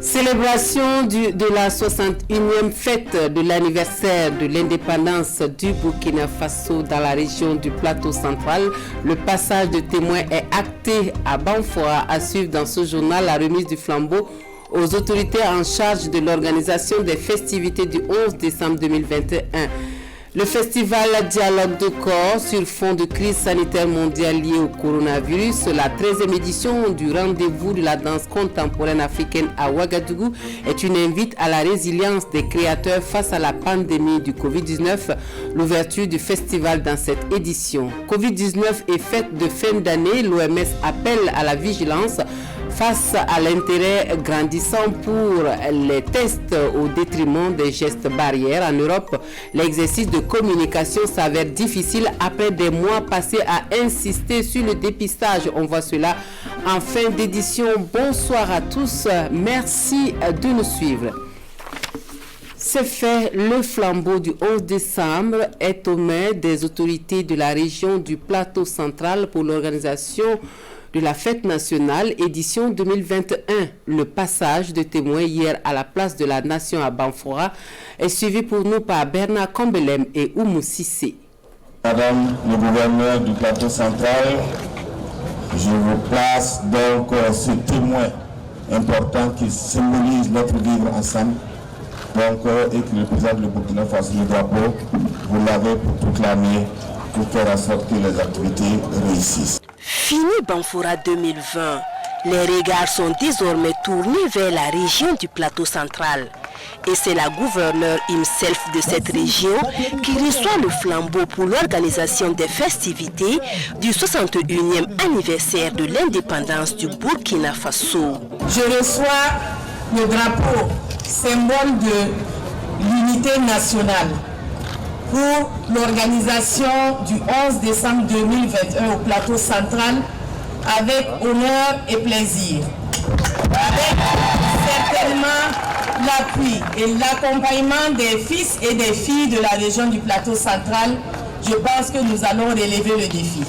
Célébration de la 61e fête de l'anniversaire de l'indépendance du Burkina Faso dans la région du Plateau central. Le passage de témoins est acté à Banfora. À suivre dans ce journal la remise du flambeau aux autorités en charge de l'organisation des festivités du 11 décembre 2021. Le festival Dialogue de corps sur fond de crise sanitaire mondiale liée au coronavirus, la 13e édition du rendez-vous de la danse contemporaine africaine à Ouagadougou est une invite à la résilience des créateurs face à la pandémie du Covid-19. L'ouverture du festival dans cette édition. Covid-19 et fête de fin d'année, l'OMS appelle à la vigilance face à l'intérêt grandissant pour les tests au détriment des gestes barrières. En Europe, l'exercice de communication s'avère difficile après des mois passés à insister sur le dépistage. On voit cela en fin d'édition. Bonsoir à tous. Merci de nous suivre. C'est fait, le flambeau du 11 décembre est aux mains des autorités de la région du Plateau central pour l'organisation de la fête nationale édition 2021. Le passage de témoins hier à la place de la Nation à Banfora est suivi pour nous par Bernard Combelem et Oumou Sissé. Madame le gouverneur du Plateau central, je vous place donc ce témoin important qui symbolise notre vivre ensemble et qui représente le Burkina Faso, le drapeau. Vous l'avez pour toute l'année pour faire en sorte que les activités réussissent. Fini Banfora 2020, les regards sont désormais tournés vers la région du Plateau central. Et c'est la gouverneure himself de cette région qui reçoit le flambeau pour l'organisation des festivités du 61e anniversaire de l'indépendance du Burkina Faso. Je reçois le drapeau, symbole de l'unité nationale, pour l'organisation du 11 décembre 2021 au Plateau central avec honneur et plaisir. Avec certainement l'appui et l'accompagnement des fils et des filles de la région du Plateau central, je pense que nous allons relever le défi.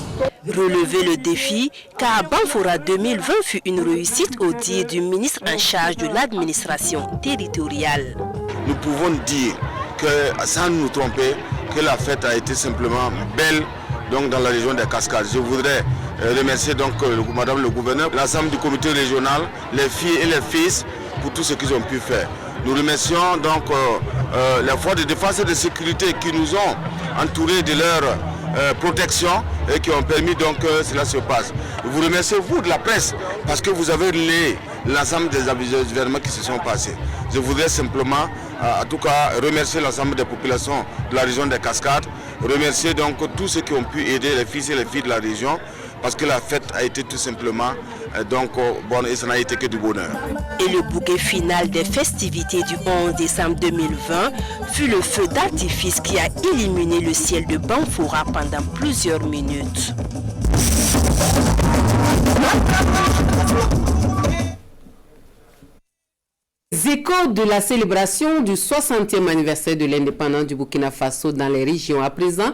Relever le défi, car Banfora 2020 fut une réussite au dire du ministre en charge de l'administration territoriale. Nous pouvons dire que, sans nous tromper, que la fête a été simplement belle donc, dans la région des Cascades. Je voudrais remercier donc Madame le gouverneur, l'ensemble du comité régional, les filles et les fils pour tout ce qu'ils ont pu faire. Nous remercions donc les forces de défense et de sécurité qui nous ont entourés de leur protection et qui ont permis donc que cela se passe. Je vous remercie vous de la presse parce que vous avez relayé l'ensemble des événements qui se sont passés. Je voudrais simplement, en tout cas, remercier l'ensemble des populations de la région des Cascades, remercier donc tous ceux qui ont pu aider les fils et les filles de la région, parce que la fête a été tout simplement bonne et ça n'a été que du bonheur. Et le bouquet final des festivités du 11 décembre 2020 fut le feu d'artifice qui a illuminé le ciel de Banfora pendant plusieurs minutes. Échos de la célébration du 60e anniversaire de l'indépendance du Burkina Faso dans les régions. À présent,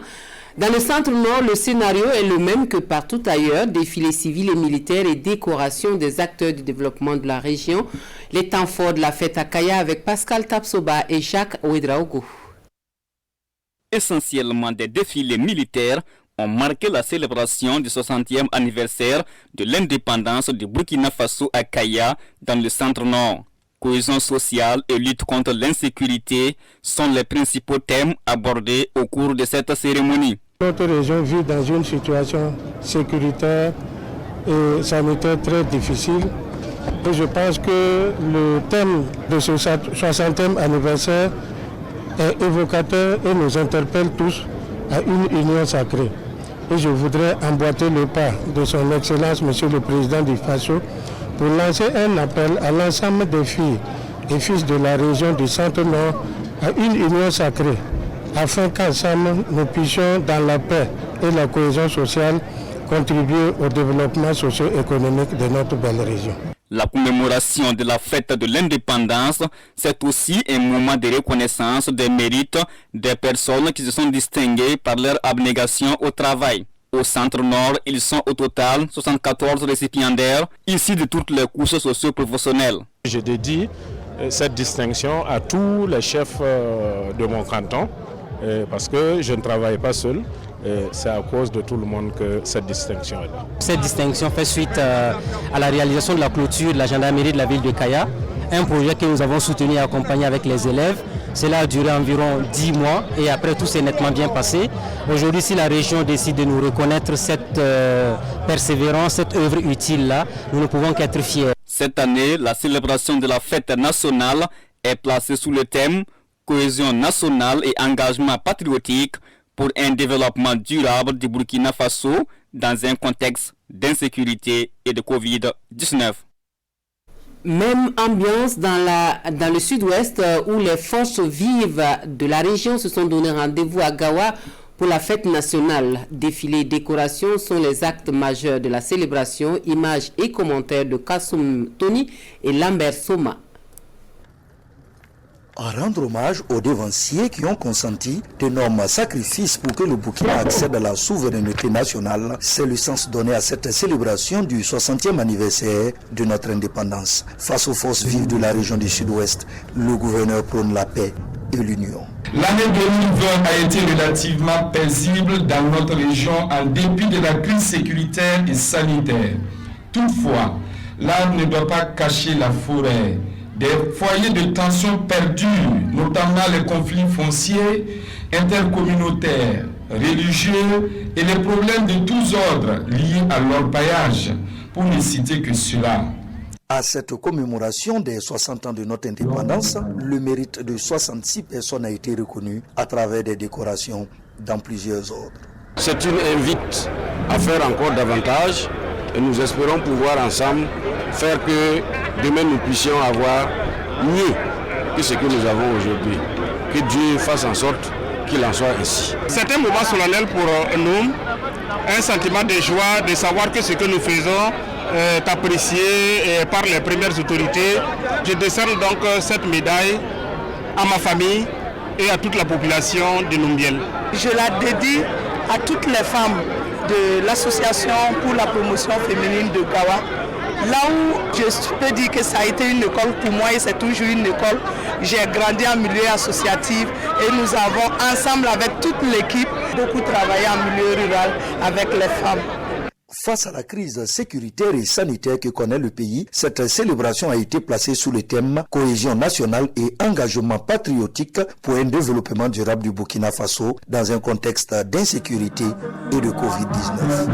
dans le centre-nord, le scénario est le même que partout ailleurs. Défilés civils et militaires et décoration des acteurs du développement de la région. Les temps forts de la fête à Kaya avec Pascal Tapsoba et Jacques Ouedraogo. Essentiellement des défilés militaires ont marqué la célébration du 60e anniversaire de l'indépendance du Burkina Faso à Kaya dans le centre-nord. Cohésion sociale et lutte contre l'insécurité sont les principaux thèmes abordés au cours de cette cérémonie. Notre région vit dans une situation sécuritaire et sanitaire très difficile. Et je pense que le thème de ce 60e anniversaire est évocateur et nous interpelle tous à une union sacrée. Et je voudrais emboîter le pas de son Excellence, Monsieur le Président du Faso, pour lancer un appel à l'ensemble des filles et fils de la région du Centre-Nord à une union sacrée, afin qu'ensemble nous puissions, dans la paix et la cohésion sociale, contribuer au développement socio-économique de notre belle région. La commémoration de la fête de l'indépendance, c'est aussi un moment de reconnaissance des mérites des personnes qui se sont distinguées par leur abnégation au travail. Au centre-nord, ils sont au total 74 récipiendaires, issus de toutes les couches socio-professionnelles. Je dédie cette distinction à tous les chefs de mon canton, parce que je ne travaille pas seul. C'est à cause de tout le monde que cette distinction est là. Cette distinction fait suite à la réalisation de la clôture de la gendarmerie de la ville de Kaya, un projet que nous avons soutenu et accompagné avec les élèves. Cela a duré environ 10 mois et après tout s'est nettement bien passé. Aujourd'hui, si la région décide de nous reconnaître cette persévérance, cette œuvre utile-là, nous ne pouvons qu'être fiers. Cette année, la célébration de la fête nationale est placée sous le thème « Cohésion nationale et engagement patriotique » pour un développement durable du Burkina Faso dans un contexte d'insécurité et de Covid-19. Même ambiance dans le sud-ouest où les forces vives de la région se sont donné rendez-vous à Gawa pour la fête nationale. Défilés et décorations sont les actes majeurs de la célébration. Images et commentaires de Kassoum Tony et Lambert Soma. À rendre hommage aux dévanciers qui ont consenti d'énormes sacrifices pour que le Burkina accède à la souveraineté nationale, c'est le sens donné à cette célébration du 60e anniversaire de notre indépendance. Face aux forces vives de la région du Sud-Ouest, le gouverneur prône la paix et l'union. L'année 2020 a été relativement paisible dans notre région en dépit de la crise sécuritaire et sanitaire. Toutefois, l'arbre ne doit pas cacher la forêt. Des foyers de tension perdus, notamment les conflits fonciers, intercommunautaires, religieux et les problèmes de tous ordres liés à l'orpaillage, pour ne citer que cela. À cette commémoration des 60 ans de notre indépendance, le mérite de 66 personnes a été reconnu à travers des décorations dans plusieurs ordres. C'est une invite à faire encore davantage et nous espérons pouvoir ensemble faire que demain nous puissions avoir mieux que ce que nous avons aujourd'hui. Que Dieu fasse en sorte qu'il en soit ainsi. C'est un moment solennel pour nous, un sentiment de joie de savoir que ce que nous faisons est apprécié par les premières autorités. Je décerne donc cette médaille à ma famille et à toute la population de Numbiel. Je la dédie à toutes les femmes de l'association pour la promotion féminine de Gawa. Là où je peux dire que ça a été une école pour moi et c'est toujours une école, j'ai grandi en milieu associatif et nous avons ensemble avec toute l'équipe beaucoup travaillé en milieu rural avec les femmes. Face à la crise sécuritaire et sanitaire que connaît le pays, cette célébration a été placée sous le thème « Cohésion nationale et engagement patriotique pour un développement durable du Burkina Faso dans un contexte d'insécurité et de Covid-19 ».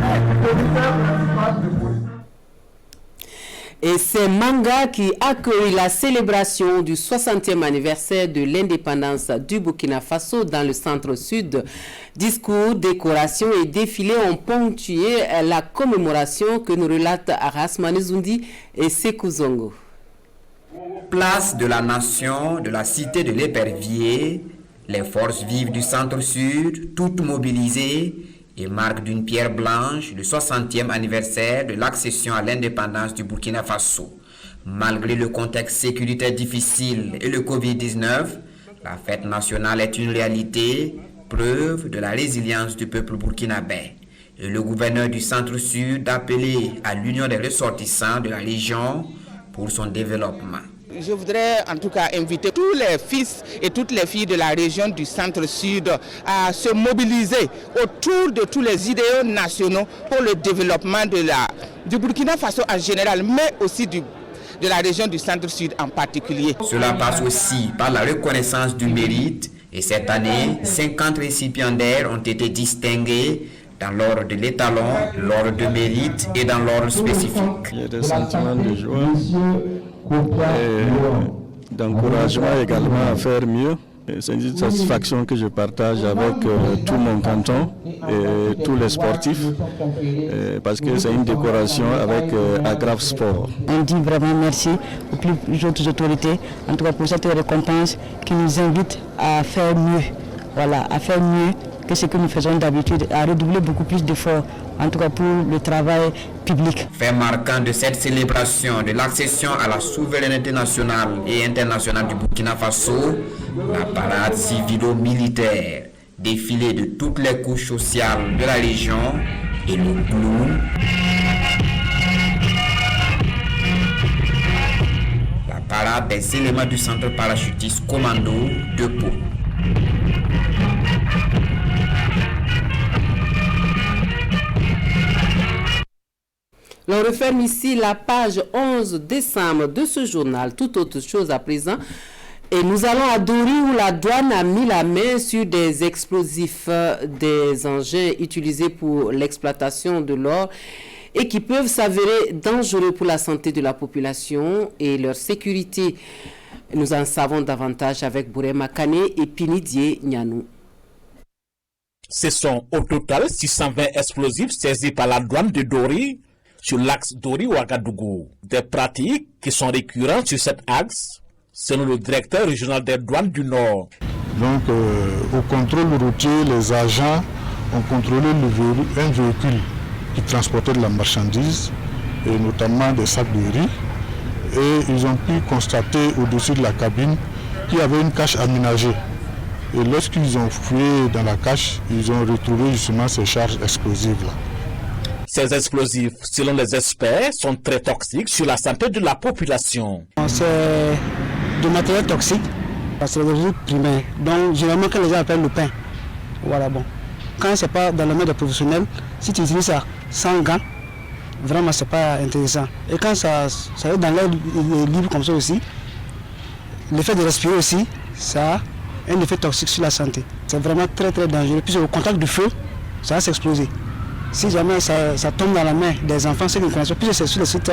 Et c'est Manga qui accueille la célébration du 60e anniversaire de l'indépendance du Burkina Faso dans le centre-sud. Discours, décorations et défilés ont ponctué la commémoration que nous relatent Arasmane Zoundi et Sekou Zongo. Place de la Nation, de la cité de l'Épervier, les forces vives du centre-sud, toutes mobilisées, et marque d'une pierre blanche le 60e anniversaire de l'accession à l'indépendance du Burkina Faso. Malgré le contexte sécuritaire difficile et le Covid-19, la fête nationale est une réalité, preuve de la résilience du peuple burkinabé. Et le gouverneur du centre-sud appelé à l'union des ressortissants de la région pour son développement. Je voudrais en tout cas inviter tous les fils et toutes les filles de la région du centre-sud à se mobiliser autour de tous les idéaux nationaux pour le développement du Burkina Faso en général, mais aussi de la région du centre-sud en particulier. Cela passe aussi par la reconnaissance du mérite et cette année, 50 récipiendaires ont été distingués dans l'ordre de l'étalon, l'ordre de mérite et dans l'ordre spécifique. Il y a des sentiments de joie et d'encouragement également à faire mieux. C'est une satisfaction que je partage avec tout mon canton et tous les sportifs parce que c'est une décoration avec Agraf Sport. On dit vraiment merci aux plus hautes autorités, en tout cas pour cette récompense qui nous invite à faire mieux, voilà, à faire mieux que ce que nous faisons d'habitude, à redoubler beaucoup plus d'efforts, en tout cas pour le travail public. Fait marquant de cette célébration de l'accession à la souveraineté nationale et internationale du Burkina Faso, la parade civilo-militaire, défilé de toutes les couches sociales de la région et le clown. La parade des éléments du centre parachutiste commando de Pau. L'on referme ici la page 11 décembre de ce journal. Toute autre chose à présent. Et nous allons à Dori où la douane a mis la main sur des explosifs, des engins utilisés pour l'exploitation de l'or et qui peuvent s'avérer dangereux pour la santé de la population et leur sécurité. Nous en savons davantage avec Bourema Kane et Pinidie Nyanou. Ce sont au total 620 explosifs saisis par la douane de Dori sur l'axe Dori-Ouagadougou. Des pratiques qui sont récurrentes sur cet axe, selon le directeur régional des douanes du Nord. Donc, au contrôle routier, les agents ont contrôlé un véhicule qui transportait de la marchandise, et notamment des sacs de riz, et ils ont pu constater au-dessus de la cabine qu'il y avait une cache aménagée. Et lorsqu'ils ont fouillé dans la cache, ils ont retrouvé justement ces charges explosives-là. Ces explosifs, selon les experts, sont très toxiques sur la santé de la population. C'est du matériel toxique, parce que c'est des produits primaires. Donc, généralement, que les gens appellent le pain. Voilà, bon. Quand ce n'est pas dans le main des professionnels, si tu utilises ça sans gants, vraiment, ce n'est pas intéressant. Et quand ça est dans l'air libre comme ça aussi, l'effet de respirer aussi, ça a un effet toxique sur la santé. C'est vraiment très, très dangereux. Puis, au contact du feu, ça va s'exploser. Si jamais ça tombe dans la main des enfants, ceux qui ne connaissent pas, puis c'est sur les sites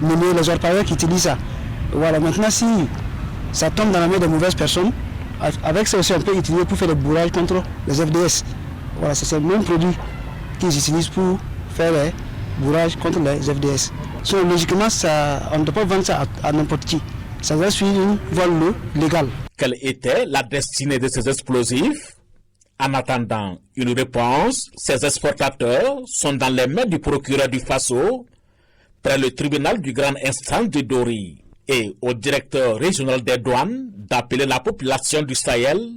minés, les orpailleurs qui utilisent ça. Voilà, maintenant, si ça tombe dans la main de mauvaises personnes, avec ça aussi on peut utiliser pour faire des bourrages contre les FDS. Voilà, c'est le même produit qu'ils utilisent pour faire les bourrages contre les FDS. So, logiquement, on ne peut pas vendre ça à n'importe qui. Ça doit suivre une voie légale. Quelle était la destinée de ces explosifs? En attendant une réponse, ces exportateurs sont dans les mains du procureur du Faso, près le tribunal du grand instance de Dori, et au directeur régional des douanes d'appeler la population du Sahel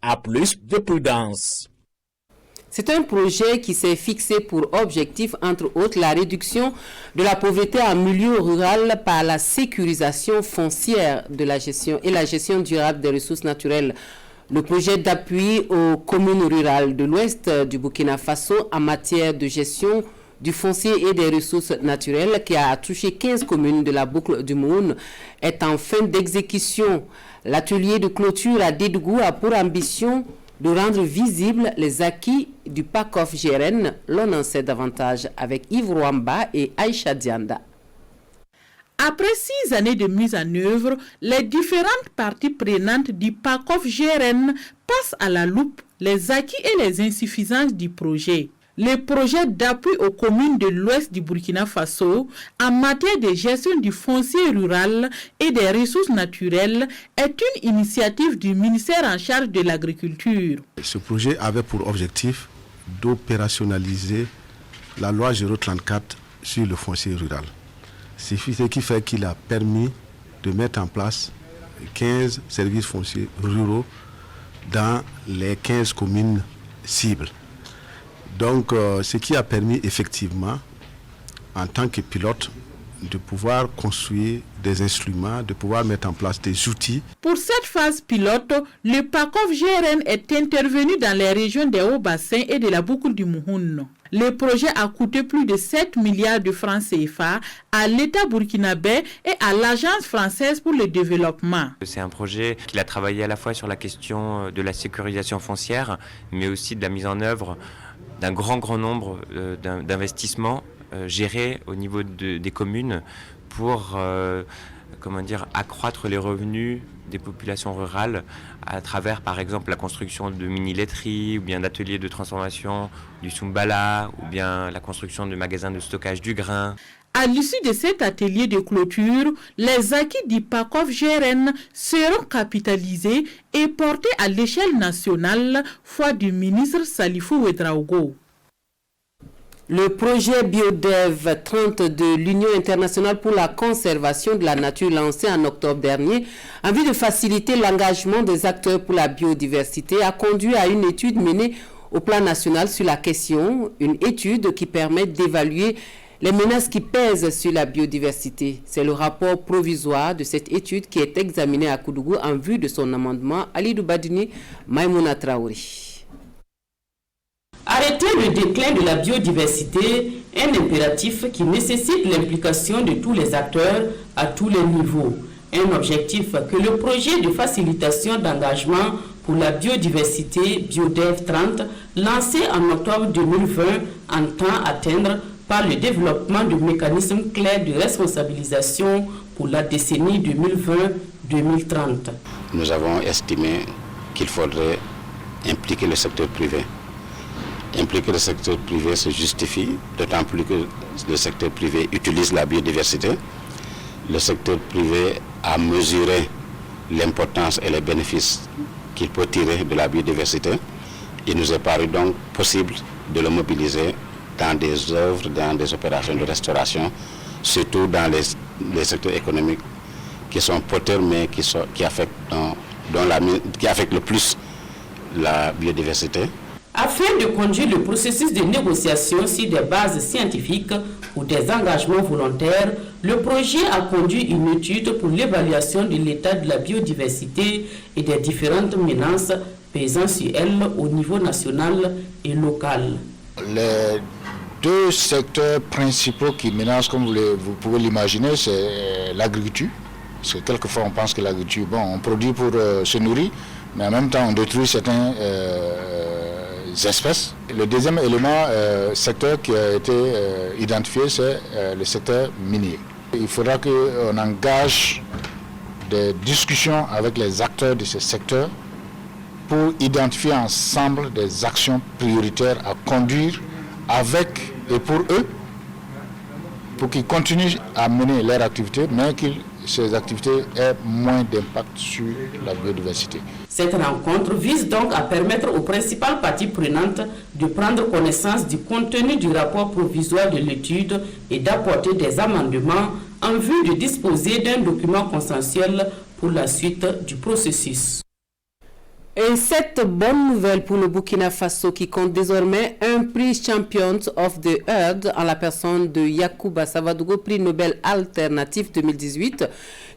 à plus de prudence. C'est un projet qui s'est fixé pour objectif, entre autres, la réduction de la pauvreté en milieu rural par la sécurisation foncière de la gestion et la gestion durable des ressources naturelles. Le projet d'appui aux communes rurales de l'ouest du Burkina Faso en matière de gestion du foncier et des ressources naturelles, qui a touché 15 communes de la boucle du Moun, est en fin d'exécution. L'atelier de clôture à Dédougou a pour ambition de rendre visibles les acquis du PACOF GRN. L'on en sait davantage avec Yves Rwamba et Aïcha Dianda. Après 6 années de mise en œuvre, les différentes parties prenantes du PACOF GRN passent à la loupe les acquis et les insuffisances du projet. Le projet d'appui aux communes de l'ouest du Burkina Faso en matière de gestion du foncier rural et des ressources naturelles est une initiative du ministère en charge de l'agriculture. Ce projet avait pour objectif d'opérationnaliser la loi 034 sur le foncier rural. C'est ce qui fait qu'il a permis de mettre en place 15 services fonciers ruraux dans les 15 communes cibles. Donc, ce qui a permis effectivement, en tant que pilote, de pouvoir construire des instruments, de pouvoir mettre en place des outils. Pour cette phase pilote, le PACOF GRN est intervenu dans les régions des Hauts-Bassins et de la boucle du Mouhoun. Le projet a coûté plus de 7 milliards de francs CFA à l'État burkinabé et à l'Agence française pour le développement. C'est un projet qu'il a travaillé à la fois sur la question de la sécurisation foncière, mais aussi de la mise en œuvre d'un grand nombre d'investissements gérés au niveau des communes pour accroître les revenus des populations rurales à travers, par exemple, la construction de mini-laiteries ou bien d'ateliers de transformation du Soumbala ou bien la construction de magasins de stockage du grain. À l'issue de cet atelier de clôture, les acquis du PACOF GRN seront capitalisés et portés à l'échelle nationale, foi du ministre Salifou Ouedraogo. Le projet BioDev 30 de l'Union internationale pour la conservation de la nature, lancé en octobre dernier, en vue de faciliter l'engagement des acteurs pour la biodiversité, a conduit à une étude menée au plan national sur la question, une étude qui permet d'évaluer Les menaces qui pèsent sur la biodiversité, c'est le rapport provisoire de cette étude qui est examiné à Koudougou en vue de son amendement. Alidou Badini, Maïmouna Traori. Arrêter le déclin de la biodiversité est un impératif qui nécessite l'implication de tous les acteurs à tous les niveaux. Un objectif que le projet de facilitation d'engagement pour la biodiversité BioDev 30, lancé en octobre 2020, entend atteindre par le développement de mécanismes clairs de responsabilisation pour la décennie 2020-2030. Nous avons estimé qu'il faudrait impliquer le secteur privé. Impliquer le secteur privé se justifie, d'autant plus que le secteur privé utilise la biodiversité. Le secteur privé a mesuré l'importance et les bénéfices qu'il peut tirer de la biodiversité. Il nous est paru donc possible de le mobiliser dans des œuvres, dans des opérations de restauration, surtout dans les secteurs économiques qui sont porteurs mais qui affectent le plus la biodiversité. Afin de conduire le processus de négociation sur des bases scientifiques ou des engagements volontaires, le projet a conduit une étude pour l'évaluation de l'état de la biodiversité et des différentes menaces pesant sur elle au niveau national et local. Les deux secteurs principaux qui menacent, comme vous pouvez l'imaginer, c'est l'agriculture. Parce que quelquefois on pense que l'agriculture, on produit pour se nourrir, mais en même temps on détruit certaines espèces. Le deuxième élément, secteur qui a été identifié, c'est le secteur minier. Il faudra qu'on engage des discussions avec les acteurs de ce secteur pour identifier ensemble des actions prioritaires à conduire avec et pour eux, pour qu'ils continuent à mener leur activité, mais que ces activités aient moins d'impact sur la biodiversité. Cette rencontre vise donc à permettre aux principales parties prenantes de prendre connaissance du contenu du rapport provisoire de l'étude et d'apporter des amendements en vue de disposer d'un document consensuel pour la suite du processus. Et cette bonne nouvelle pour le Burkina Faso qui compte désormais un prix Champions of the Earth en la personne de Yacouba Savadougou, prix Nobel alternatif 2018,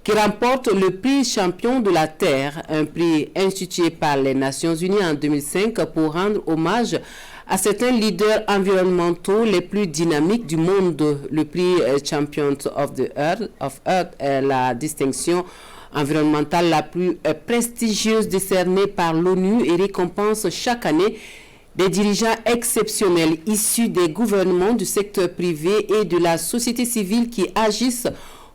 qui remporte le prix champion de la Terre, un prix institué par les Nations Unies en 2005 pour rendre hommage à certains leaders environnementaux les plus dynamiques du monde. Le prix Champions of the Earth est la distinction environnementale la plus prestigieuse décernée par l'ONU et récompense chaque année des dirigeants exceptionnels issus des gouvernements, du secteur privé et de la société civile qui agissent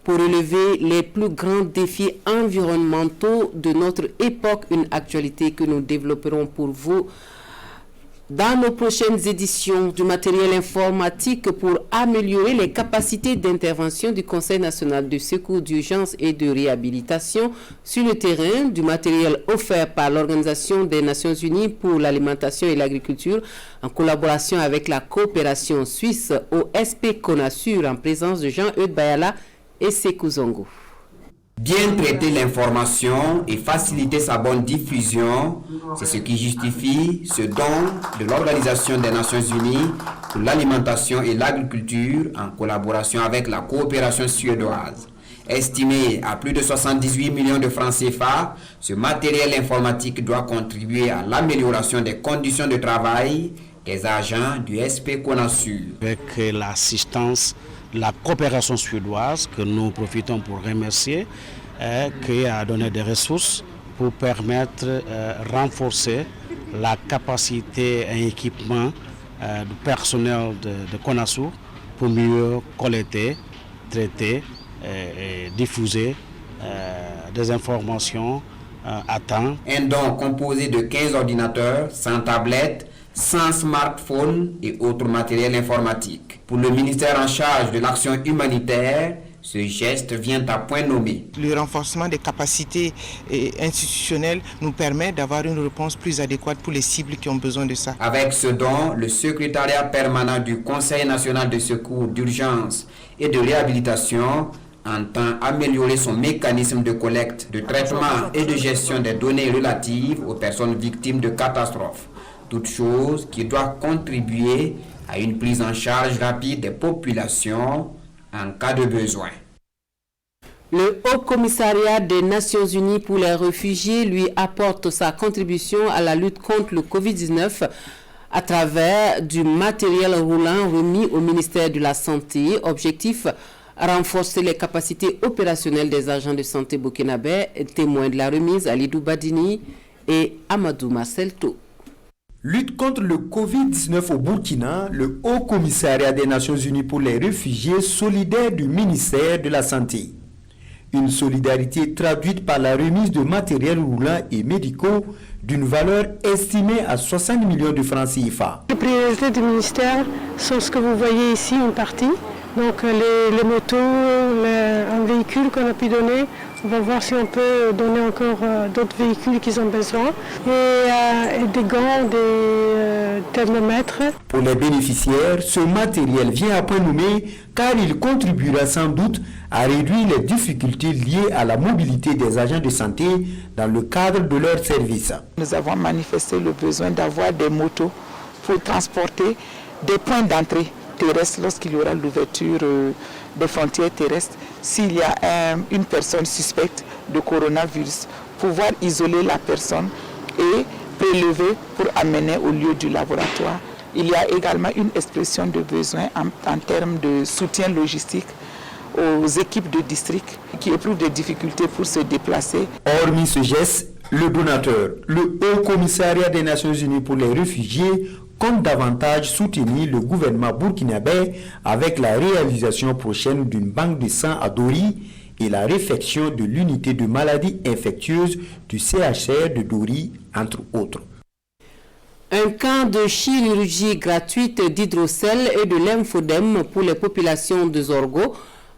pour relever les plus grands défis environnementaux de notre époque, une actualité que nous développerons pour vous dans nos prochaines éditions. Du matériel informatique pour améliorer les capacités d'intervention du Conseil national de secours d'urgence et de réhabilitation sur le terrain, du matériel offert par l'Organisation des Nations Unies pour l'alimentation et l'agriculture en collaboration avec la coopération suisse OSP Conasur en présence de Jean-Eudes Bayala et Sekou Zongo. Bien traiter l'information et faciliter sa bonne diffusion, c'est ce qui justifie ce don de l'Organisation des Nations Unies pour l'alimentation et l'agriculture en collaboration avec la coopération suédoise. Estimé à plus de 78 millions de francs CFA, ce matériel informatique doit contribuer à l'amélioration des conditions de travail des agents du SP Conasur. Avec l'assistance la coopération suédoise que nous profitons pour remercier, qui a donné des ressources pour permettre de renforcer la capacité et équipement du personnel de Conasur pour mieux collecter, traiter et diffuser des informations à temps. Un don composé de 15 ordinateurs, 100 tablettes, 100 smartphones et autres matériels informatiques. Pour le ministère en charge de l'action humanitaire, ce geste vient à point nommé. Le renforcement des capacités institutionnelles nous permet d'avoir une réponse plus adéquate pour les cibles qui ont besoin de ça. Avec ce don, le secrétariat permanent du Conseil national de secours d'urgence et de réhabilitation entend améliorer son mécanisme de collecte, de traitement et de gestion des données relatives aux personnes victimes de catastrophes. toute chose qui doit contribuer à une prise en charge rapide des populations en cas de besoin. Le Haut Commissariat des Nations Unies pour les réfugiés lui apporte sa contribution à la lutte contre le Covid-19 à travers du matériel roulant remis au ministère de la Santé. Objectif, renforcer les capacités opérationnelles des agents de santé burkinabés, témoins de la remise Alidou Badini et Amadou Marcelto. Lutte contre le Covid-19 au Burkina, le Haut Commissariat des Nations Unies pour les réfugiés solidaire du ministère de la Santé. Une solidarité traduite par la remise de matériel roulant et médicaux d'une valeur estimée à 60 millions de francs CFA. Les priorités du ministère sont ce que vous voyez ici en partie. Donc les motos, un véhicule qu'on a pu donner, on va voir si on peut donner encore d'autres véhicules qu'ils ont besoin. Et des gants, des thermomètres. Pour les bénéficiaires, ce matériel vient à point nommé car il contribuera sans doute à réduire les difficultés liées à la mobilité des agents de santé dans le cadre de leur service. Nous avons manifesté le besoin d'avoir des motos pour transporter des points d'entrée terrestres lorsqu'il y aura l'ouverture des frontières terrestres. S'il y a une personne suspecte de coronavirus, pouvoir isoler la personne et prélever pour amener au lieu du laboratoire. Il y a également une expression de besoin en termes de soutien logistique aux équipes de district qui éprouvent des difficultés pour se déplacer. Hormis ce geste, le donateur, le Haut Commissariat des Nations Unies pour les réfugiés, compte davantage soutenir le gouvernement burkinabé avec la réalisation prochaine d'une banque de sang à Dori et la réfection de l'unité de maladies infectieuses du CHR de Dori, entre autres. Un camp de chirurgie gratuite d'hydrocèle et de lymphodème pour les populations de Zorgo.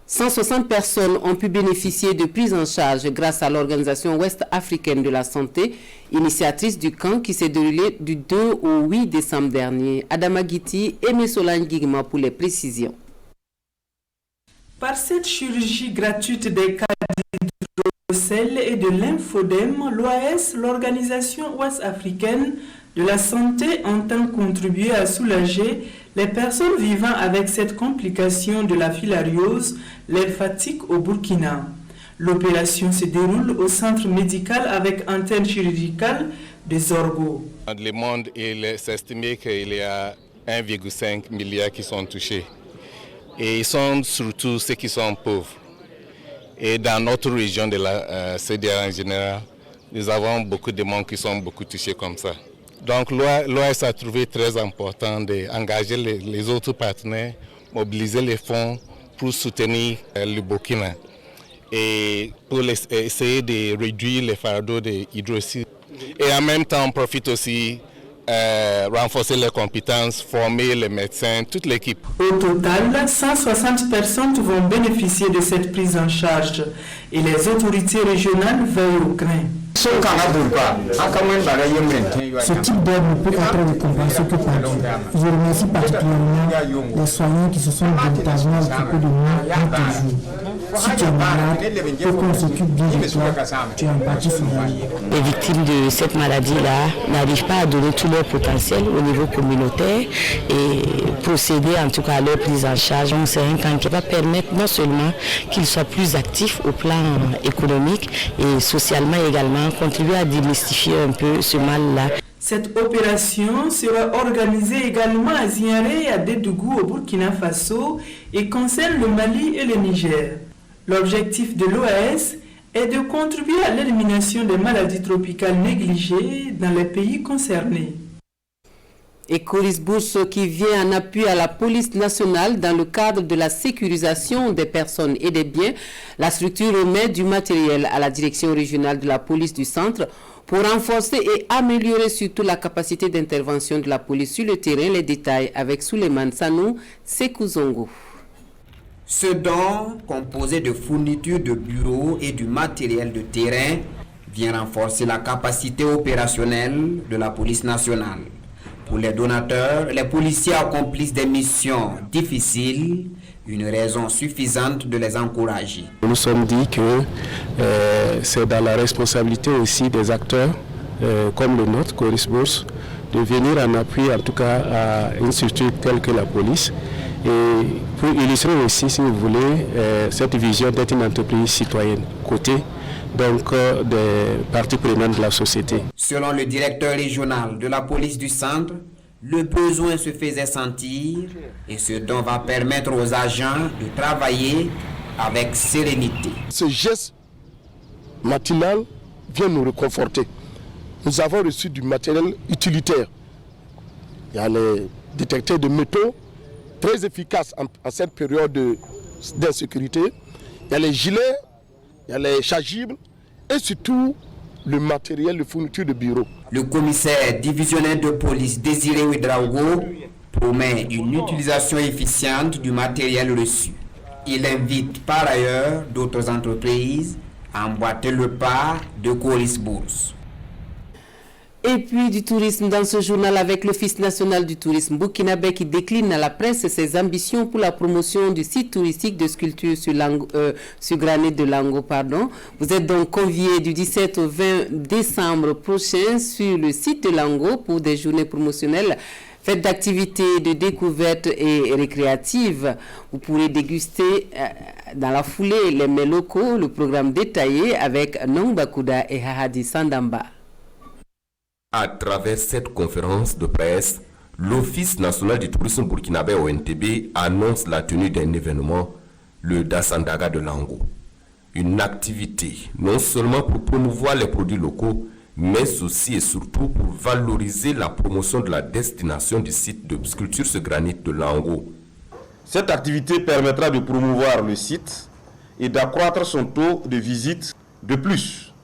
160 personnes ont pu bénéficier de prise en charge grâce à l'Organisation ouest-africaine de la santé, initiatrice du camp qui s'est déroulé du 2 au 8 décembre dernier. Adama Giti et Messolange Guigma pour les précisions. Par cette chirurgie gratuite des cas d'hydrocèle et de lymphodème, l'OAS, l'Organisation ouest-africaine de la santé, entend contribuer à soulager les personnes vivant avec cette complication de la filariose lymphatique au Burkina. L'opération se déroule au centre médical avec antenne chirurgicale de Zorgo. Dans le monde, il s'estime qu'il y a 1,5 milliard qui sont touchés. Et ils sont surtout ceux qui sont pauvres. Et dans notre région de la CDA en général, nous avons beaucoup de monde qui sont beaucoup touchés comme ça. Donc l'OAS a trouvé très important d'engager les autres partenaires, mobiliser les fonds pour soutenir le Burkina et pour essayer de réduire les fardeaux de l'hydrocèle. Et en même temps, on profite aussi renforcer les compétences, former les médecins, toute l'équipe. Au total, 160 personnes vont bénéficier de cette prise en charge et les autorités régionales veillent au grain. Ce type d'aide ne peut être récompensé que par Dieu. Je remercie particulièrement les soignants qui se sont véritablement occupés de moi tous les jours. Si tu es malade, faut qu'on s'occupe bien de toi, tu es en partie souverain. Les victimes de cette maladie-là n'arrivent pas à donner tout leur potentiel au niveau communautaire et procéder en tout cas à leur prise en charge. C'est un camp qui va permettre non seulement qu'ils soient plus actifs au plan économique et socialement également, contribuer à démystifier un peu ce mal-là. Cette opération sera organisée également à Ziaré et à Dédougou au Burkina Faso et concerne le Mali et le Niger. L'objectif de l'OAS est de contribuer à l'élimination des maladies tropicales négligées dans les pays concernés. Et Coris Bourse qui vient en appui à la police nationale dans le cadre de la sécurisation des personnes et des biens. La structure remet du matériel à la direction régionale de la police du centre pour renforcer et améliorer surtout la capacité d'intervention de la police sur le terrain. Les détails avec Souleymane Sanou, Sekou Zongo. Ce don, composé de fournitures de bureaux et du matériel de terrain, vient renforcer la capacité opérationnelle de la police nationale. Pour les donateurs, les policiers accomplissent des missions difficiles, une raison suffisante de les encourager. Nous nous sommes dit que c'est dans la responsabilité aussi des acteurs comme le nôtre, Coris Bourse, de venir en appui en tout cas à une structure telle que la police, et pour illustrer aussi, si vous voulez, cette vision d'être une entreprise citoyenne, côté donc des parties prenantes de la société. Selon le directeur régional de la police du centre, le besoin se faisait sentir et ce dont va permettre aux agents de travailler avec sérénité. Ce geste matinal vient nous réconforter. Nous avons reçu du matériel utilitaire. Il y a les détecteurs de métaux, très efficaces en cette période d'insécurité. Il y a les gilets, il y a les chasubles et surtout le matériel de fourniture de bureau. Le commissaire divisionnaire de police Désiré Ouedraogo promet une utilisation efficiente du matériel reçu. Il invite par ailleurs d'autres entreprises à emboîter le pas de Coris Bourse. Et puis du tourisme dans ce journal avec l'Office national du tourisme burkinabé qui décline à la presse ses ambitions pour la promotion du site touristique de sculpture sur granit de Lango. Vous êtes donc conviés du 17 au 20 décembre prochain sur le site de Lango pour des journées promotionnelles faites d'activités de découverte et récréatives. Vous pourrez déguster dans la foulée les mets locaux, le programme détaillé avec Nong Bakuda et Hahadi Sandamba. À travers cette conférence de presse, l'Office national du tourisme burkinabé ONTB annonce la tenue d'un événement, le Dasandaga de Lango. Une activité non seulement pour promouvoir les produits locaux, mais aussi et surtout pour valoriser la promotion de la destination du site de sculpture sur granit de Lango. Cette activité permettra de promouvoir le site et d'accroître son taux de visite. De plus,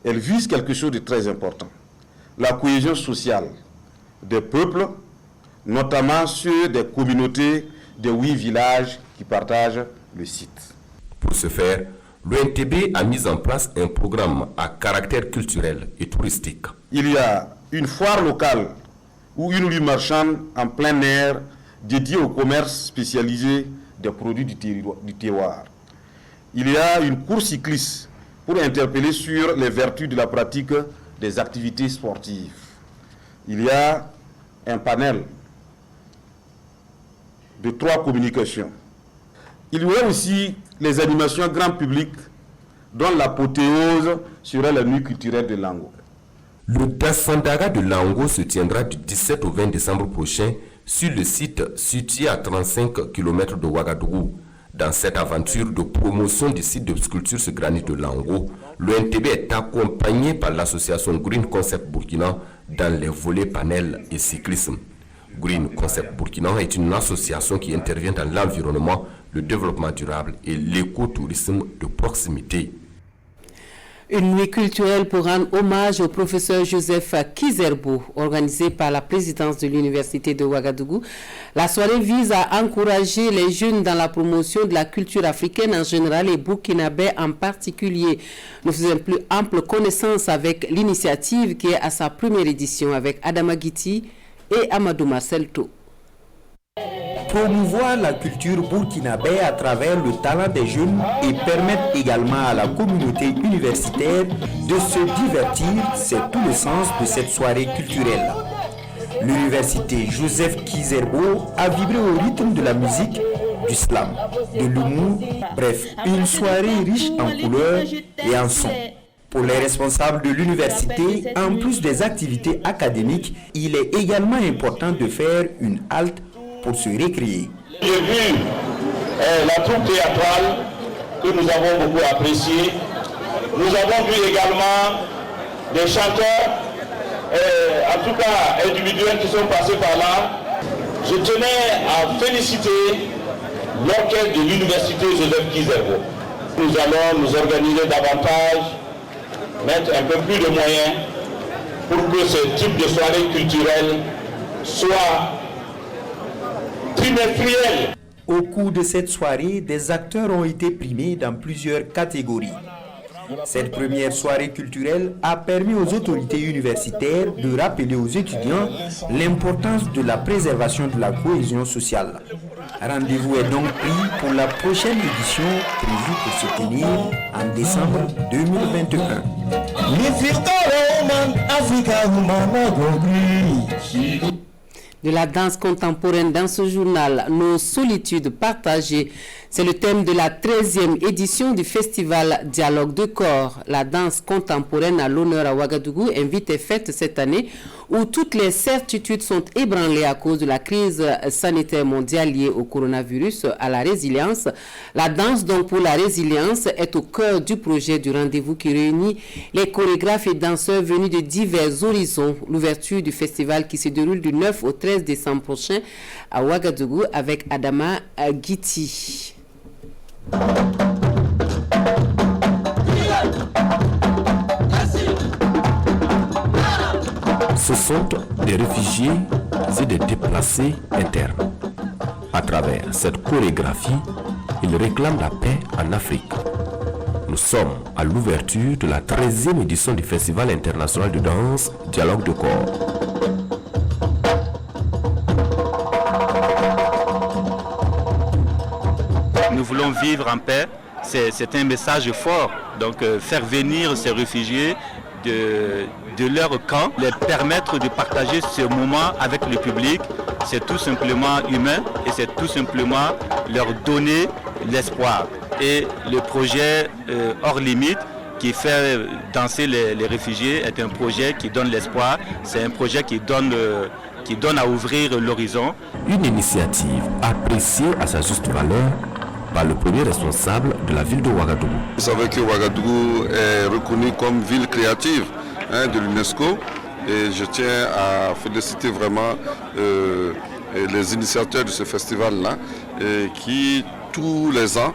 elle vise quelque chose de très important: la cohésion sociale des peuples, notamment ceux des communautés des 8 villages qui partagent le site. Pour ce faire, l'ONTB a mis en place un programme à caractère culturel et touristique. Il y a une foire locale ou une rue marchande en plein air dédiée au commerce spécialisé des produits du terroir. Il y a une course cycliste pour interpeller sur les vertus de la pratique des activités sportives. Il y a un panel de 3 communications. Il y a aussi les animations grand public dont l'apothéose sera la nuit culturelle de Lango. Le Dasandaga de Lango se tiendra du 17 au 20 décembre prochain sur le site situé à 35 km de Ouagadougou. Dans cette aventure de promotion du site de sculpture sur granit de Lango, l'ONTB est accompagné par l'association Green Concept Burkina dans les volets panel et cyclisme. Green Concept Burkina est une association qui intervient dans l'environnement, le développement durable et l'écotourisme de proximité. Une nuit culturelle pour rendre hommage au professeur Joseph Kizerbo, organisée par la présidence de l'université de Ouagadougou. La soirée vise à encourager les jeunes dans la promotion de la culture africaine en général et burkinabé en particulier. Nous faisons plus ample connaissance avec l'initiative qui est à sa première édition avec Adama Guiti et Amadou Marcelto. Promouvoir la culture burkinabé à travers le talent des jeunes et permettre également à la communauté universitaire de se divertir, c'est tout le sens de cette soirée culturelle. L'université Joseph Kizerbo a vibré au rythme de la musique, du slam, de l'humour, bref, une soirée riche en couleurs et en sons. Pour les responsables de l'université, en plus des activités académiques, il est également important de faire une halte pour se récréer. J'ai vu la troupe théâtrale que nous avons beaucoup appréciée. Nous avons vu également des chanteurs, en tout cas individuels qui sont passés par là. Je tenais à féliciter l'orchestre de l'université Joseph Kizerbo. Nous allons nous organiser davantage, mettre un peu plus de moyens pour que ce type de soirée culturelle soit trimestrielle. Au cours de cette soirée, des acteurs ont été primés dans plusieurs catégories. Cette première soirée culturelle a permis aux autorités universitaires de rappeler aux étudiants l'importance de la préservation de la cohésion sociale. Rendez-vous est donc pris pour la prochaine édition prévue pour se tenir en décembre 2021. De la danse contemporaine dans ce journal, nos solitudes partagées. C'est le thème de la 13e édition du festival Dialogue de corps. La danse contemporaine à l'honneur à Ouagadougou invite et fête cette année où toutes les certitudes sont ébranlées à cause de la crise sanitaire mondiale liée au coronavirus à la résilience. La danse donc pour la résilience est au cœur du projet du rendez-vous qui réunit les chorégraphes et danseurs venus de divers horizons. L'ouverture du festival qui se déroule du 9 au 13 décembre prochain à Ouagadougou avec Adama Guiti. Ce sont des réfugiés et des déplacés internes. À travers cette chorégraphie, ils réclament la paix en Afrique. Nous sommes à l'ouverture de la 13e édition du Festival international de danse Dialogue de corps. Nous voulons vivre en paix, c'est un message fort. Donc faire venir ces réfugiés de leur camp, les permettre de partager ce moment avec le public, c'est tout simplement humain et c'est tout simplement leur donner l'espoir. Et le projet Hors Limite qui fait danser les réfugiés est un projet qui donne l'espoir, c'est un projet qui donne à ouvrir l'horizon. Une initiative appréciée à sa juste valeur par le premier responsable de la ville de Ouagadougou. Vous savez que Ouagadougou est reconnue comme ville créative de l'UNESCO et je tiens à féliciter vraiment les initiateurs de ce festival-là qui tous les ans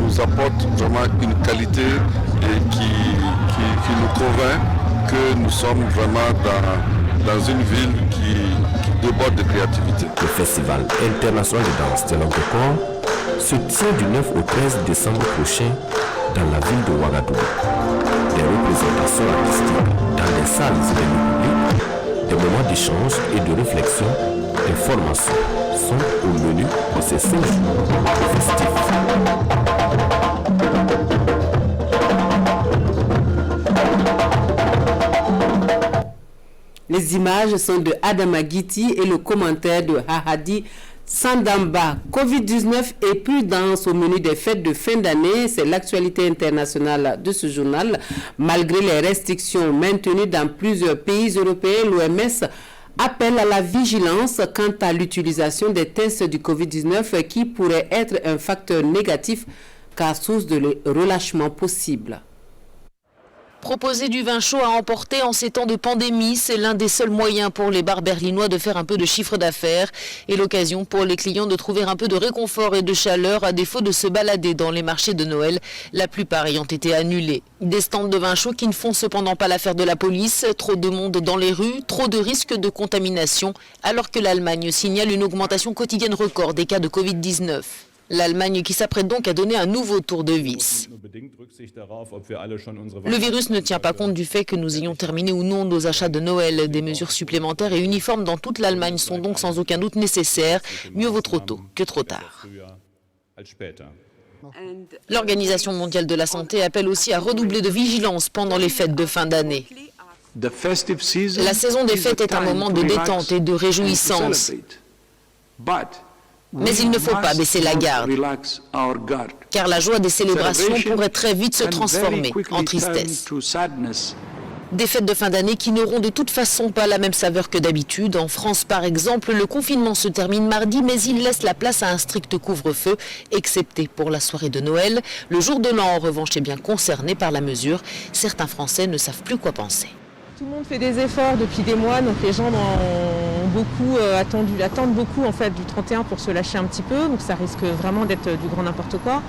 nous apportent vraiment une qualité et qui nous convainc que nous sommes vraiment dans une ville qui déborde de créativité. Le festival international de danse Dialogue de corps se tient du 9 au 13 décembre prochain dans la ville de Ouagadougou. Des représentations artistiques dans des salles et des lieux publics, des moments d'échange et de réflexion, des formations sont au menu de ces 5 jours festifs. Les images sont de Adama Guiti et le commentaire de Hahadi Sandamba. Covid-19 et prudence au menu des fêtes de fin d'année, c'est l'actualité internationale de ce journal. Malgré les restrictions maintenues dans plusieurs pays européens, l'OMS appelle à la vigilance quant à l'utilisation des tests du Covid-19 qui pourrait être un facteur négatif car source de relâchement possible. Proposer du vin chaud à emporter en ces temps de pandémie, c'est l'un des seuls moyens pour les bars berlinois de faire un peu de chiffre d'affaires et l'occasion pour les clients de trouver un peu de réconfort et de chaleur à défaut de se balader dans les marchés de Noël, la plupart ayant été annulés. Des stands de vin chaud qui ne font cependant pas l'affaire de la police, trop de monde dans les rues, trop de risques de contamination, alors que l'Allemagne signale une augmentation quotidienne record des cas de Covid-19. L'Allemagne qui s'apprête donc à donner un nouveau tour de vis. Le virus ne tient pas compte du fait que nous ayons terminé ou non nos achats de Noël. Des mesures supplémentaires et uniformes dans toute l'Allemagne sont donc sans aucun doute nécessaires. Mieux vaut trop tôt que trop tard. L'Organisation mondiale de la santé appelle aussi à redoubler de vigilance pendant les fêtes de fin d'année. La saison des fêtes est un moment de détente et de réjouissance. Mais il ne faut pas baisser la garde, car la joie des célébrations pourrait très vite se transformer en tristesse. Des fêtes de fin d'année qui n'auront de toute façon pas la même saveur que d'habitude. En France, par exemple, le confinement se termine mardi, mais il laisse la place à un strict couvre-feu, excepté pour la soirée de Noël. Le jour de l'an, en revanche, est bien concerné par la mesure. Certains Français ne savent plus quoi penser. Tout le monde fait des efforts depuis des mois, donc les gens ont beaucoup attendent beaucoup en fait du 31 pour se lâcher un petit peu, donc ça risque vraiment d'être du grand n'importe quoi.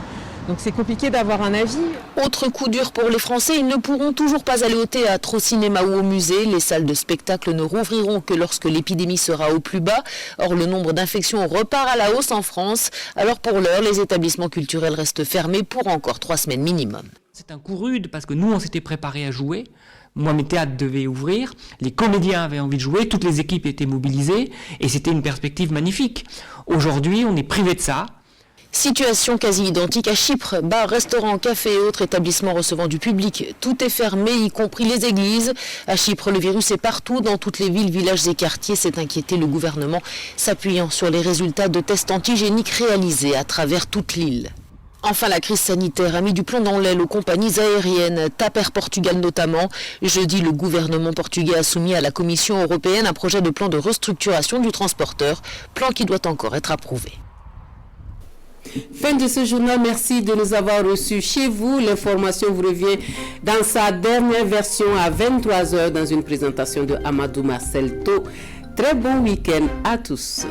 Donc c'est compliqué d'avoir un avis. Autre coup dur pour les Français, ils ne pourront toujours pas aller au théâtre, au cinéma ou au musée. Les salles de spectacle ne rouvriront que lorsque l'épidémie sera au plus bas. Or, le nombre d'infections repart à la hausse en France. Alors pour l'heure, les établissements culturels restent fermés pour encore 3 semaines minimum. C'est un coup rude parce que nous, on s'était préparés à jouer. Moi, mes théâtres devaient ouvrir, les comédiens avaient envie de jouer, toutes les équipes étaient mobilisées et c'était une perspective magnifique. Aujourd'hui, on est privé de ça. Situation quasi identique à Chypre. Bars, restaurants, cafés et autres établissements recevant du public. Tout est fermé, y compris les églises. À Chypre, le virus est partout, dans toutes les villes, villages et quartiers. S'est inquiété le gouvernement, s'appuyant sur les résultats de tests antigéniques réalisés à travers toute l'île. Enfin, la crise sanitaire a mis du plomb dans l'aile aux compagnies aériennes, TAP Air Portugal notamment. Jeudi, le gouvernement portugais a soumis à la Commission européenne un projet de plan de restructuration du transporteur, plan qui doit encore être approuvé. Fin de ce journal, merci de nous avoir reçus chez vous. L'information vous revient dans sa dernière version à 23h dans une présentation de Amadou Marcel To. Très bon week-end à tous.